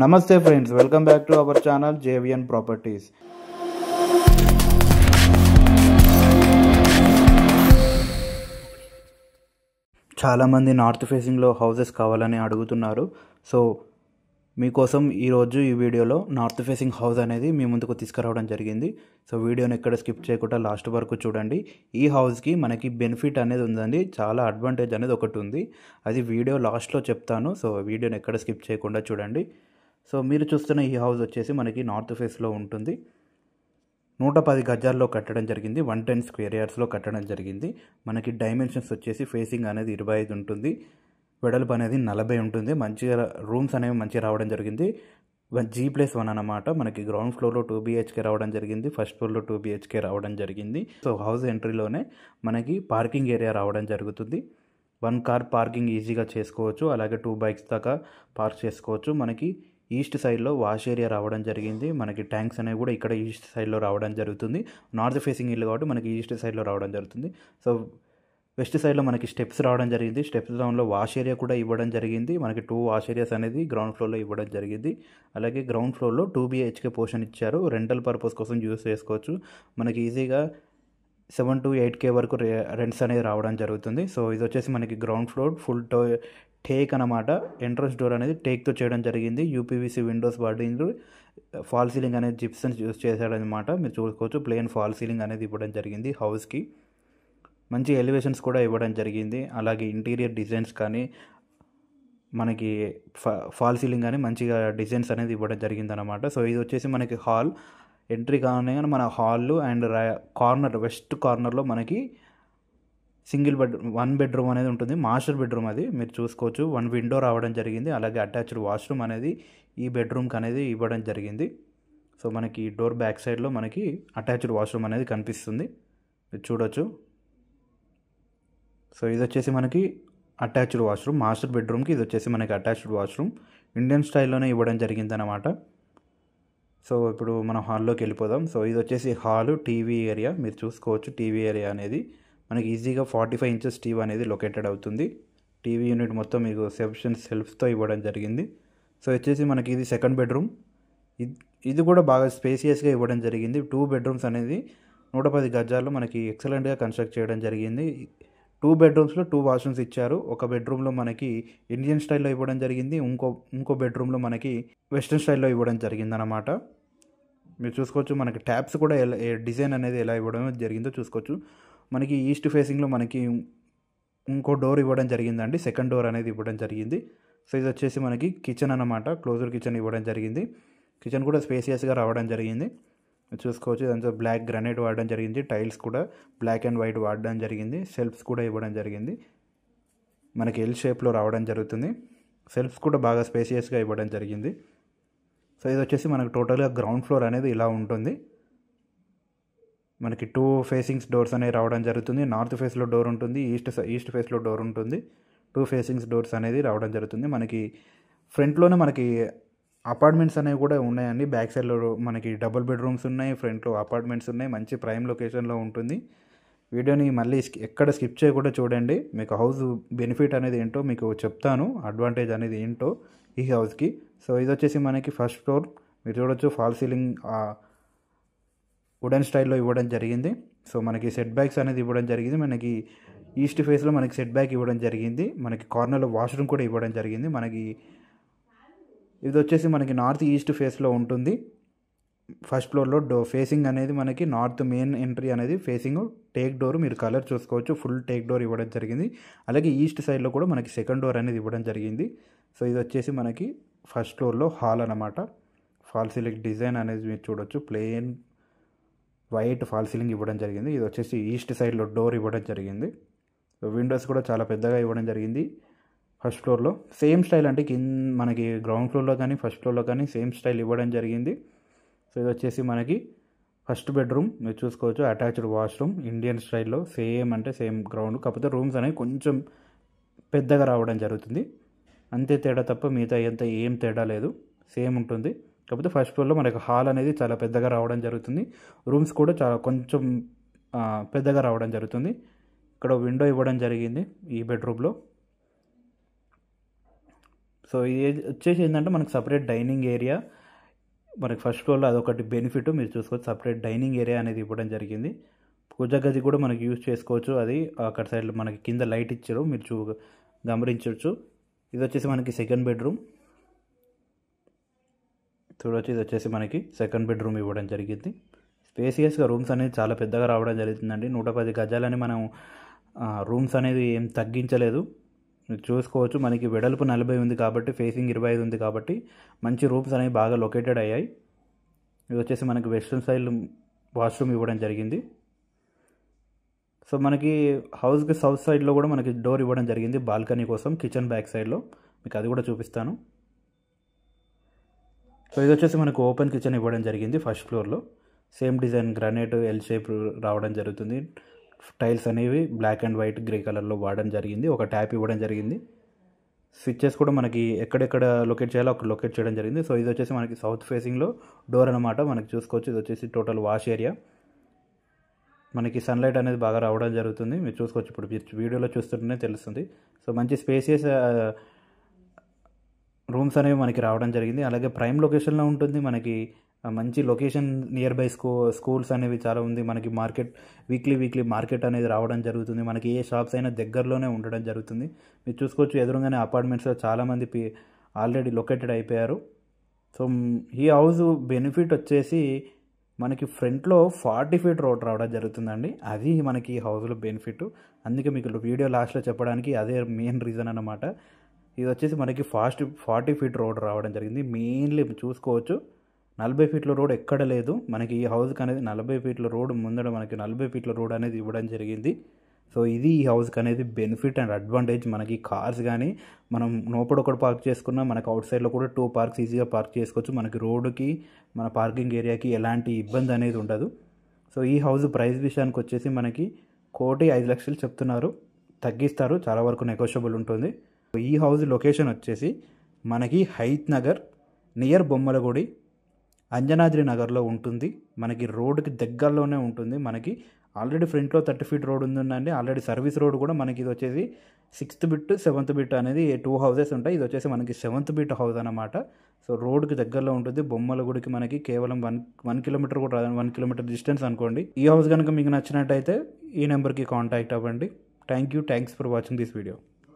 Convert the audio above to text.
Namaste friends, welcome back to our channel JVN Properties. చాలా మంది north ఫేసింగ్లో houses కావాలని అడుగుతున్నారు. సో మీకోసం ఈరోజు ఈ వీడియోలో నార్త్ ఫేసింగ్ హౌస్ అనేది మీ ముందుకు తీసుకురావడం జరిగింది. సో వీడియోని ఎక్కడ స్కిప్ చేయకుండా లాస్ట్ వరకు చూడండి. ఈ హౌస్కి మనకి బెనిఫిట్ అనేది ఉందండి, చాలా అడ్వాంటేజ్ అనేది ఒకటి ఉంది. అది వీడియో లాస్ట్లో చెప్తాను. సో వీడియోని ఎక్కడ స్కిప్ చేయకుండా చూడండి. సో మీరు చూస్తున్న ఈ హౌస్ వచ్చేసి మనకి నార్త్ ఫేస్లో ఉంటుంది. 110 గజాల్లో కట్టడం జరిగింది. 110 స్క్వేర్ యార్డ్స్లో కట్టడం జరిగింది. మనకి డైమెన్షన్స్ వచ్చేసి ఫేసింగ్ అనేది 25 ఉంటుంది, వెడల్పు అనేది 40 ఉంటుంది. మంచిగా రూమ్స్ అనేవి మంచిగా రావడం జరిగింది. G+1 అన్నమాట. మనకి గ్రౌండ్ ఫ్లోర్లో 2 BHK రావడం జరిగింది, ఫస్ట్ ఫ్లోర్లో 2 BHK రావడం జరిగింది. సో హౌస్ ఎంట్రీలోనే మనకి పార్కింగ్ ఏరియా రావడం జరుగుతుంది. 1 కార్ పార్కింగ్ ఈజీగా చేసుకోవచ్చు, అలాగే 2 బైక్స్ దాకా పార్క్ చేసుకోవచ్చు. మనకి ఈస్ట్ సైడ్లో వాష్ ఏరియా రావడం జరిగింది. మనకి ట్యాంక్స్ అనేవి కూడా ఇక్కడ ఈస్ట్ సైడ్లో రావడం జరుగుతుంది. నార్త్ ఫేసింగ్ ఇల్లు కాబట్టి మనకి ఈస్ట్ సైడ్లో రావడం జరుగుతుంది. సో వెస్ట్ సైడ్లో మనకి స్టెప్స్ రావడం జరిగింది. స్టెప్స్ డౌన్లో వాష్ ఏరియా కూడా ఇవ్వడం జరిగింది. మనకి 2 వాష్ ఏరియాస్ అనేది గ్రౌండ్ ఫ్లోర్లో ఇవ్వడం జరిగింది. అలాగే గ్రౌండ్ ఫ్లోర్లో 2 BHK పోర్షన్ ఇచ్చారు. రెంటల్ పర్పస్ కోసం యూస్ చేసుకోవచ్చు. మనకి ఈజీగా 7 to 8K వరకు రెంట్స్ అనేది రావడం జరుగుతుంది. సో ఇది వచ్చేసి మనకి గ్రౌండ్ ఫ్లోర్ ఫుల్ టేక్ అనమాట. ఎంట్రన్స్ డోర్ అనేది టేక్తో చేయడం జరిగింది. UPVC విండోస్ వాడిండ్రు. ఫాల్ సీలింగ్ అనేది జిప్సన్స్ యూస్ చేశాడనమాట. మీరు చూసుకోవచ్చు, ప్లెయిన్ ఫాల్ సీలింగ్ అనేది ఇవ్వడం జరిగింది. హౌస్కి మంచి ఎలివేషన్స్ కూడా ఇవ్వడం జరిగింది. అలాగే ఇంటీరియర్ డిజైన్స్ కానీ మనకి ఫాల్ సీలింగ్ కానీ మంచిగా డిజైన్స్ అనేది ఇవ్వడం జరిగింది అనమాట. సో ఇది వచ్చేసి మనకి హాల్ ఎంట్రీ కానీ మన హాల్ అండ్ కార్నర్ వెస్ట్ కార్నర్లో మనకి సింగిల్ బెడ్రూమ్ 1 బెడ్రూమ్ అనేది ఉంటుంది. మాస్టర్ బెడ్రూమ్ అది మీరు చూసుకోవచ్చు. 1 విండో రావడం జరిగింది. అలాగే అటాచ్డ్ వాష్రూమ్ అనేది ఈ బెడ్రూమ్కి అనేది ఇవ్వడం జరిగింది. సో మనకి డోర్ బ్యాక్ సైడ్లో మనకి అటాచ్డ్ వాష్రూమ్ అనేది కనిపిస్తుంది, మీరు చూడొచ్చు. సో ఇది వచ్చేసి మనకి అటాచ్డ్ వాష్రూమ్. మాస్టర్ బెడ్రూమ్కి ఇది వచ్చేసి మనకి అటాచ్డ్ వాష్రూమ్ ఇండియన్ స్టైల్లోనే ఇవ్వడం జరిగింది అనమాట. సో ఇప్పుడు మనం హాల్లోకి వెళ్ళిపోదాం. సో ఇది వచ్చేసి హాల్ టీవీ ఏరియా, మీరు చూసుకోవచ్చు. టీవీ ఏరియా అనేది మనకి ఈజీగా 45 ఇంచెస్ టీవీ అనేది లొకేటెడ్ అవుతుంది. టీవీ యూనిట్ మొత్తం మీకు సెల్ఫ్స్తో ఇవ్వడం జరిగింది. సో వచ్చేసి మనకి ఇది సెకండ్ బెడ్రూమ్. ఇది కూడా బాగా స్పేసియస్గా ఇవ్వడం జరిగింది. 2 బెడ్రూమ్స్ అనేది 110 గజాల్లో మనకి ఎక్సలెంట్గా కన్స్ట్రక్ట్ చేయడం జరిగింది. 2 బెడ్రూమ్స్లో 2 వాష్రూమ్స్ ఇచ్చారు. ఒక బెడ్రూమ్లో మనకి ఇండియన్ స్టైల్లో ఇవ్వడం జరిగింది. ఇంకో బెడ్రూమ్లో మనకి వెస్ట్రన్ స్టైల్లో ఇవ్వడం జరిగింది అనమాట. మీరు చూసుకోవచ్చు, మనకి ట్యాప్స్ కూడా డిజైన్ అనేది ఎలా ఇవ్వడం జరిగిందో చూసుకోవచ్చు. మనకి ఈస్ట్ ఫేసింగ్లో మనకి ఇంకో డోర్ ఇవ్వడం జరిగిందండి. సెకండ్ డోర్ అనేది ఇవ్వడం జరిగింది. సో ఇది వచ్చేసి మనకి కిచెన్ అన్నమాట. క్లోజ్డ్ కిచెన్ ఇవ్వడం జరిగింది. కిచెన్ కూడా స్పేసియస్గా రావడం జరిగింది, చూసుకోవచ్చు. దాంతో బ్లాక్ గ్రానైట్ వాడడం జరిగింది. టైల్స్ కూడా బ్లాక్ అండ్ వైట్ వాడడం జరిగింది. సెల్ఫ్స్ కూడా ఇవ్వడం జరిగింది. మనకి ఎల్ షేప్లో రావడం జరుగుతుంది. సెల్ఫ్స్ కూడా బాగా స్పేసియస్గా ఇవ్వడం జరిగింది. సో ఇది వచ్చేసి మనకు టోటల్గా గ్రౌండ్ ఫ్లోర్ అనేది ఇలా ఉంటుంది. మనకి 2 ఫేసింగ్స్ డోర్స్ అనేవి రావడం జరుగుతుంది. నార్త్ ఫేస్లో డోర్ ఉంటుంది, ఈస్ట్ ఫేస్లో డోర్ ఉంటుంది. 2 ఫేసింగ్స్ డోర్స్ అనేది రావడం జరుగుతుంది. మనకి ఫ్రంట్లోనే మనకి అపార్ట్మెంట్స్ అనేవి కూడా ఉన్నాయండి. బ్యాక్ సైడ్లో మనకి డబుల్ బెడ్రూమ్స్ ఉన్నాయి, ఫ్రంట్లో అపార్ట్మెంట్స్ ఉన్నాయి. మంచి ప్రైమ్ లొకేషన్లో ఉంటుంది. వీడియోని మళ్ళీ ఎక్కడ స్కిప్ చేయకుండా చూడండి. మీకు హౌస్ బెనిఫిట్ అనేది ఏంటో మీకు చెప్తాను, అడ్వాంటేజ్ అనేది ఏంటో ఈ హౌస్కి. సో ఇది వచ్చేసి మనకి ఫస్ట్ ఫ్లోర్, మీరు చూడొచ్చు. ఫాల్ సీలింగ్ వుడెన్ స్టైల్లో ఇవ్వడం జరిగింది. సో మనకి సెట్ బ్యాక్స్ అనేది ఇవ్వడం జరిగింది. మనకి ఈస్ట్ ఫేస్లో మనకి సెట్ బ్యాక్ ఇవ్వడం జరిగింది. మనకి కార్నర్లో వాష్రూమ్ కూడా ఇవ్వడం జరిగింది. మనకి ఇది వచ్చేసి మనకి నార్త్ ఈస్ట్ ఫేస్లో ఉంటుంది. ఫస్ట్ ఫ్లోర్లో ఫేసింగ్ అనేది మనకి నార్త్ మెయిన్ ఎంట్రీ అనేది ఫేసింగ్ టేక్ డోర్, మీరు కలర్ చూసుకోవచ్చు. ఫుల్ టేక్ డోర్ ఇవ్వడం జరిగింది. అలాగే ఈస్ట్ సైడ్లో కూడా మనకి సెకండ్ డోర్ అనేది ఇవ్వడం జరిగింది. సో ఇది వచ్చేసి మనకి ఫస్ట్ ఫ్లోర్లో హాల్ అనమాట. ఫాల్ సీలింగ్ డిజైన్ అనేది మీరు చూడొచ్చు. ప్లెయిన్ వైట్ ఫాల్ సీలింగ్ ఇవ్వడం జరిగింది. ఇది వచ్చేసి ఈస్ట్ సైడ్లో డోర్ ఇవ్వడం జరిగింది. విండోస్ కూడా చాలా పెద్దగా ఇవ్వడం జరిగింది. ఫస్ట్ ఫ్లోర్లో సేమ్ స్టైల్ అంటే మనకి గ్రౌండ్ ఫ్లోర్లో కానీ ఫస్ట్ ఫ్లోర్లో కానీ సేమ్ స్టైల్ ఇవ్వడం జరిగింది. సో ఇది వచ్చేసి మనకి ఫస్ట్ బెడ్రూమ్, మీరు చూసుకోవచ్చు. అటాచ్డ్ వాష్రూమ్ ఇండియన్ స్టైల్లో సేమ్ అంటే సేమ్ గ్రౌండ్, కాకపోతే రూమ్స్ అనేవి కొంచెం పెద్దగా రావడం జరుగుతుంది. అంతే తేడా తప్ప మిగతా అంతా ఏం తేడా లేదు, సేమ్ ఉంటుంది. కాకపోతే ఫస్ట్ ఫ్లోర్లో మనకి హాల్ అనేది చాలా పెద్దగా రావడం జరుగుతుంది. రూమ్స్ కూడా చాలా కొంచెం పెద్దగా రావడం జరుగుతుంది. ఇక్కడ విండో ఇవ్వడం జరిగింది ఈ బెడ్రూమ్లో. సో ఇది వచ్చేసి ఏంటంటే మనకి సపరేట్ డైనింగ్ ఏరియా, మనకి ఫస్ట్ ఫ్లోర్లో అదొకటి బెనిఫిట్ మీరు చూసుకోవచ్చు. సపరేట్ డైనింగ్ ఏరియా అనేది ఇవ్వడం జరిగింది. పూజా గది కూడా మనకి యూజ్ చేసుకోవచ్చు. అది అక్కడ సైడ్లో మనకి కింద లైట్ ఇచ్చారు, మీరు గమనించవచ్చు. ఇది వచ్చేసి మనకి సెకండ్ బెడ్రూమ్ చూడవచ్చు. ఇది వచ్చేసి మనకి సెకండ్ బెడ్రూమ్ ఇవ్వడం జరిగింది. స్పేసియస్గా రూమ్స్ అనేది చాలా పెద్దగా రావడం జరుగుతుందండి. 110 గజాలని మనం రూమ్స్ అనేది ఏం తగ్గించలేదు. మీరు చూసుకోవచ్చు. మనకి వెడల్పు 40 ఉంది కాబట్టి, ఫేసింగ్ 25 ఉంది కాబట్టి మంచి రూమ్స్ అనేవి బాగా లొకేటెడ్ అయ్యాయి. ఇది వచ్చేసి మనకి వెస్ట్రన్ స్టైల్ వాష్రూమ్ ఇవ్వడం జరిగింది. సో మనకి హౌస్కి సౌత్ సైడ్లో కూడా మనకి డోర్ ఇవ్వడం జరిగింది బాల్కనీ కోసం, కిచెన్ బ్యాక్ సైడ్లో. మీకు అది కూడా చూపిస్తాను. సో ఇది వచ్చేసి మనకు ఓపెన్ కిచెన్ ఇవ్వడం జరిగింది ఫస్ట్ ఫ్లోర్లో. Same design granite L shape రావడం జరుగుతుంది. టైల్స్ అనేవి బ్లాక్ అండ్ వైట్ గ్రే కలర్లో వాడడం జరిగింది. ఒక ట్యాప్ ఇవ్వడం జరిగింది. స్విచ్చెస్ కూడా మనకి ఎక్కడెక్కడ లొకేట్ చేయాలో అక్కడ లొకేట్ చేయడం జరిగింది. సో ఇది వచ్చేసి మనకి సౌత్ ఫేసింగ్లో డోర్ అనమాట. మనకి చూసుకోవచ్చు. ఇది వచ్చేసి టోటల్ వాష్ ఏరియా. మనకి సన్లైట్ అనేది బాగా రావడం జరుగుతుంది. మీరు చూసుకోవచ్చు. ఇప్పుడు వీడియోలో చూస్తుంటేనే తెలుస్తుంది. సో మంచి స్పేసియస్ రూమ్స్ అనేవి మనకి రావడం జరిగింది. అలాగే ప్రైమ్ లొకేషన్లో ఉంటుంది. మనకి మంచి లొకేషన్, నియర్ బై స్కూల్స్ అనేవి చాలా ఉంది. మనకి మార్కెట్ వీక్లీ మార్కెట్ అనేది రావడం జరుగుతుంది. మనకి ఏ షాప్స్ అయినా దగ్గరలోనే ఉండడం జరుగుతుంది. మీరు చూసుకోవచ్చు. ఎదురుగానే అపార్ట్మెంట్స్లో చాలామంది ఆల్రెడీ లొకేటెడ్ అయిపోయారు. సో ఈ హౌస్ బెనిఫిట్ వచ్చేసి మనకి ఫ్రంట్లో 40 ఫీట్ రోడ్ రావడం జరుగుతుందండి. అది మనకి ఈ హౌస్లో బెనిఫిట్. అందుకే మీకు వీడియో లాస్ట్లో చెప్పడానికి అదే మెయిన్ రీజన్ అన్నమాట. ఇది వచ్చేసి మనకి 40 ఫీట్ రోడ్ రావడం జరిగింది. మెయిన్లీ చూసుకోవచ్చు. 40 ఫీట్ల రోడ్ ఎక్కడ లేదు. మనకి ఈ హౌస్కి అనేది 40 ఫీట్ల రోడ్ ముందర మనకి 40 ఫీట్ల రోడ్ అనేది ఇవ్వడం జరిగింది. సో ఇది ఈ హౌస్కి అనేది బెనిఫిట్ అండ్ అడ్వాంటేజ్. మనకి కార్స్ కానీ మనం లోపల ఒకటి పార్క్ చేసుకున్నా మనకి అవుట్ సైడ్లో కూడా 2 పార్క్స్ ఈజీగా పార్క్ చేసుకోవచ్చు. మనకి రోడ్డుకి మన పార్కింగ్ ఏరియాకి ఎలాంటి ఇబ్బంది అనేది ఉండదు. సో ఈ హౌస్ ప్రైస్ విషయానికి వచ్చేసి మనకి 1,05,00,000 చెప్తున్నారు. తగ్గిస్తారు, చాలా వరకు నెగోషియబుల్ ఉంటుంది. ఈ హౌస్ లొకేషన్ వచ్చేసి మనకి హైత్ నగర్ నియర్ బొమ్మలగుడి అంజనాద్రి నగర్లో ఉంటుంది. మనకి రోడ్డుకి దగ్గరలోనే ఉంటుంది. మనకి ఆల్రెడీ ఫ్రంట్లో 30 ఫీట్ రోడ్ ఉందండి. ఆల్రెడీ సర్వీస్ రోడ్ కూడా మనకి ఇది వచ్చేసి 6th బిట్ 7th బిట్ అనేది 2 హౌసెస్ ఉంటాయి. ఇది వచ్చేసి మనకి 7th బిట్ హౌస్ అనమాట. సో రోడ్డుకి దగ్గరలో ఉంటుంది. బొమ్మలగుడికి మనకి కేవలం 1 కిలోమీటర్ కూడా 1 కిలోమీటర్ డిస్టెన్స్ అనుకోండి. ఈ హౌస్ కనుక మీకు నచ్చినట్టయితే ఈ నెంబర్కి కాంటాక్ట్ అవ్వండి. Thanks for watching this video.